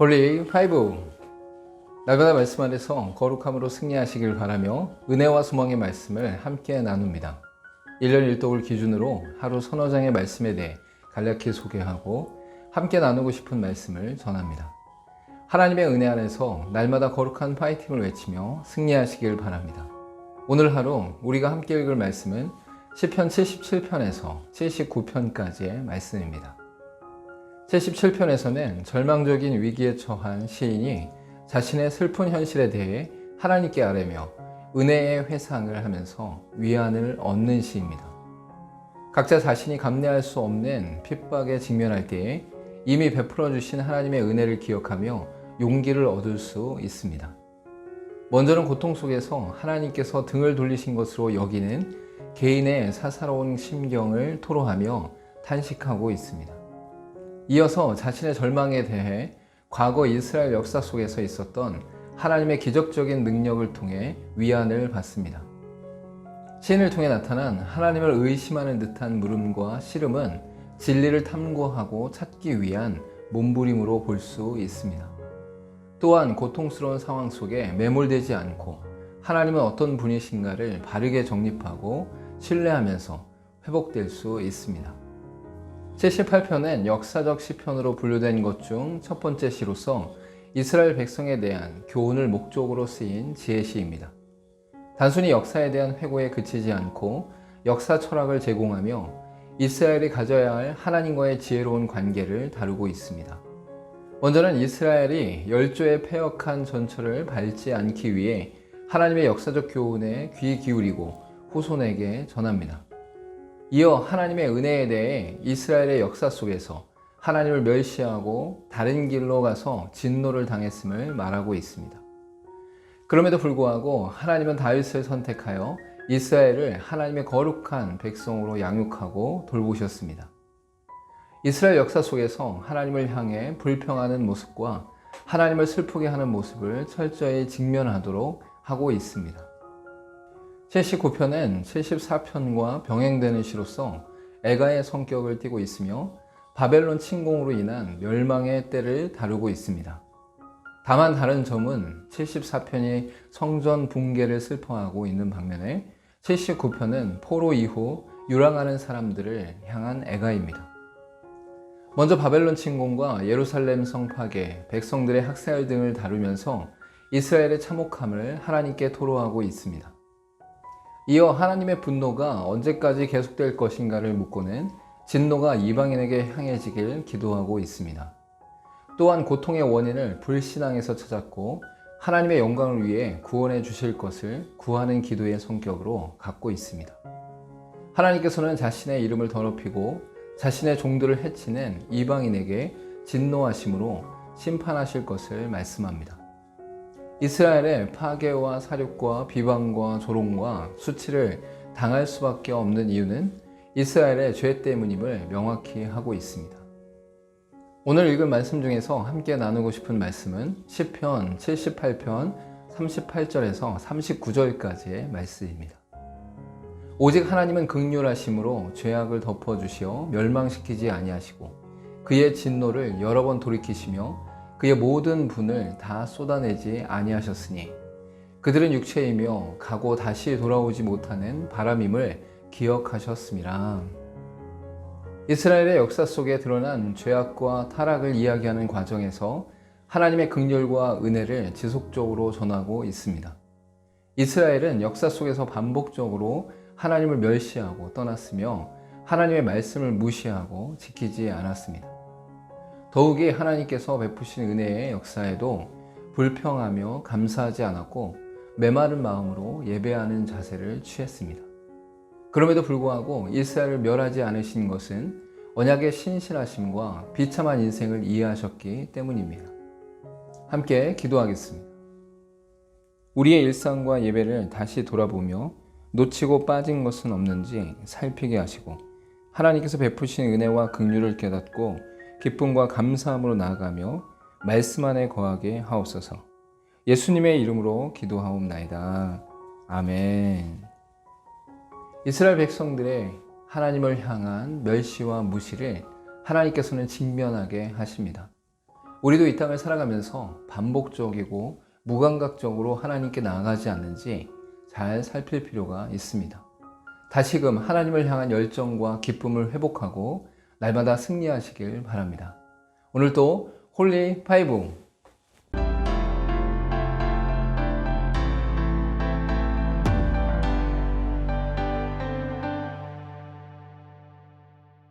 홀리 5. 날마다 말씀 안에서 거룩함으로 승리하시길 바라며 은혜와 소망의 말씀을 함께 나눕니다. 1년 1독을 기준으로 하루 서너 장의 말씀에 대해 간략히 소개하고 함께 나누고 싶은 말씀을 전합니다. 하나님의 은혜 안에서 날마다 거룩한 파이팅을 외치며 승리하시길 바랍니다. 오늘 하루 우리가 함께 읽을 말씀은 시편 77편에서 79편까지의 말씀입니다. 77편에서는 절망적인 위기에 처한 시인이 자신의 슬픈 현실에 대해 하나님께 아뢰며 은혜의 회상을 하면서 위안을 얻는 시입니다. 각자 자신이 감내할 수 없는 핍박에 직면할 때에 이미 베풀어 주신 하나님의 은혜를 기억하며 용기를 얻을 수 있습니다. 먼저는 고통 속에서 하나님께서 등을 돌리신 것으로 여기는 개인의 사사로운 심경을 토로하며 탄식하고 있습니다. 이어서 자신의 절망에 대해 과거 이스라엘 역사 속에서 있었던 하나님의 기적적인 능력을 통해 위안을 받습니다. 시인을 통해 나타난 하나님을 의심하는 듯한 물음과 씨름은 진리를 탐구하고 찾기 위한 몸부림으로 볼 수 있습니다. 또한 고통스러운 상황 속에 매몰되지 않고 하나님은 어떤 분이신가를 바르게 정립하고 신뢰하면서 회복될 수 있습니다. 78편은 역사적 시편으로 분류된 것 중 첫 번째 시로서 이스라엘 백성에 대한 교훈을 목적으로 쓰인 지혜시입니다. 단순히 역사에 대한 회고에 그치지 않고 역사 철학을 제공하며 이스라엘이 가져야 할 하나님과의 지혜로운 관계를 다루고 있습니다. 먼저는 이스라엘이 열조의 패역한 전철을 밟지 않기 위해 하나님의 역사적 교훈에 귀 기울이고 후손에게 전합니다. 이어 하나님의 은혜에 대해 이스라엘의 역사 속에서 하나님을 멸시하고 다른 길로 가서 진노를 당했음을 말하고 있습니다. 그럼에도 불구하고 하나님은 다윗을 선택하여 이스라엘을 하나님의 거룩한 백성으로 양육하고 돌보셨습니다. 이스라엘 역사 속에서 하나님을 향해 불평하는 모습과 하나님을 슬프게 하는 모습을 철저히 직면하도록 하고 있습니다. 79편은 74편과 병행되는 시로서 애가의 성격을 띠고 있으며 바벨론 침공으로 인한 멸망의 때를 다루고 있습니다. 다만 다른 점은 74편이 성전 붕괴를 슬퍼하고 있는 반면에 79편은 포로 이후 유랑하는 사람들을 향한 애가입니다. 먼저 바벨론 침공과 예루살렘 성 파괴, 백성들의 학살 등을 다루면서 이스라엘의 참혹함을 하나님께 토로하고 있습니다. 이어 하나님의 분노가 언제까지 계속될 것인가를 묻고는 진노가 이방인에게 향해지길 기도하고 있습니다. 또한 고통의 원인을 불신앙에서 찾았고 하나님의 영광을 위해 구원해 주실 것을 구하는 기도의 성격으로 갖고 있습니다. 하나님께서는 자신의 이름을 더럽히고 자신의 종들을 해치는 이방인에게 진노하심으로 심판하실 것을 말씀합니다. 이스라엘의 파괴와 사륙과 비방과 조롱과 수치를 당할 수밖에 없는 이유는 이스라엘의 죄 때문임을 명확히 하고 있습니다. 오늘 읽은 말씀 중에서 함께 나누고 싶은 말씀은 시편 78편 38절에서 39절까지의 말씀입니다. 오직 하나님은 긍휼하심으로 죄악을 덮어주시어 멸망시키지 아니하시고 그의 진노를 여러 번 돌이키시며 그의 모든 분을 다 쏟아내지 아니하셨으니 그들은 육체이며 가고 다시 돌아오지 못하는 바람임을 기억하셨습니다. 이스라엘의 역사 속에 드러난 죄악과 타락을 이야기하는 과정에서 하나님의 긍휼과 은혜를 지속적으로 전하고 있습니다. 이스라엘은 역사 속에서 반복적으로 하나님을 멸시하고 떠났으며 하나님의 말씀을 무시하고 지키지 않았습니다. 더욱이 하나님께서 베푸신 은혜의 역사에도 불평하며 감사하지 않았고 메마른 마음으로 예배하는 자세를 취했습니다. 그럼에도 불구하고 이스라엘을 멸하지 않으신 것은 언약의 신실하심과 비참한 인생을 이해하셨기 때문입니다. 함께 기도하겠습니다. 우리의 일상과 예배를 다시 돌아보며 놓치고 빠진 것은 없는지 살피게 하시고 하나님께서 베푸신 은혜와 긍휼을 깨닫고 기쁨과 감사함으로 나아가며 말씀 안에 거하게 하옵소서. 예수님의 이름으로 기도하옵나이다. 아멘. 이스라엘 백성들의 하나님을 향한 멸시와 무시를 하나님께서는 직면하게 하십니다. 우리도 이 땅을 살아가면서 반복적이고 무감각적으로 하나님께 나아가지 않는지 잘 살필 필요가 있습니다. 다시금 하나님을 향한 열정과 기쁨을 회복하고 날마다 승리하시길 바랍니다. 오늘도 홀리 파이브